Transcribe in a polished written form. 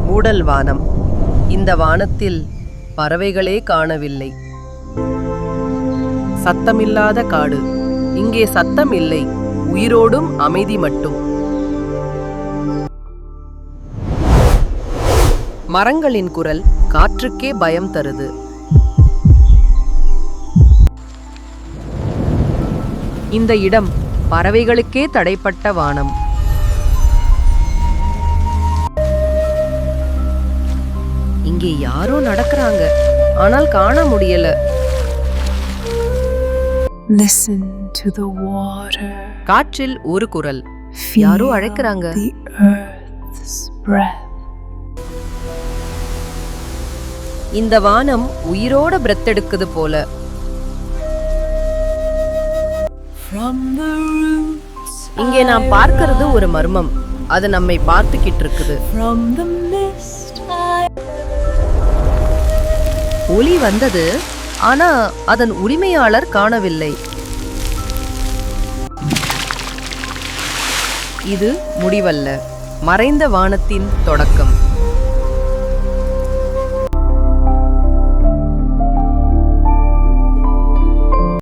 மூடல் வானம். இந்த வானத்தில் பறவைகளே காணவில்லை. சத்தமில்லாத காடு. இங்கே சத்தம் இல்லை, உயிரோடும் அமைதி மட்டும். மரங்களின் குரல் காற்றுக்கே பயம் தருது. இந்த இடம் பறவைகளுக்கே தடைப்பட்ட வானம். இங்கே யாரோ நடக்கிறாங்க, ஆனால் காண முடியல. Listen to the water. காற்றில் ஒரு குரல், யாரோ அழைக்கிறாங்க. The earth's breath. இந்த வானம் உயிரோட பிரெத் எடுக்குது போல. From the roots, இங்கே நாம் பார்க்கிறது ஒரு மர்மம். அது நம்மை பார்த்துக்கிட்டு இருக்குது. from the mist, ஒலி வந்தது, ஆனா அதன் உரிமையாளர் காணவில்லை. இது முடிவல்ல, மறைந்த வானத்தின் தொடக்கம்.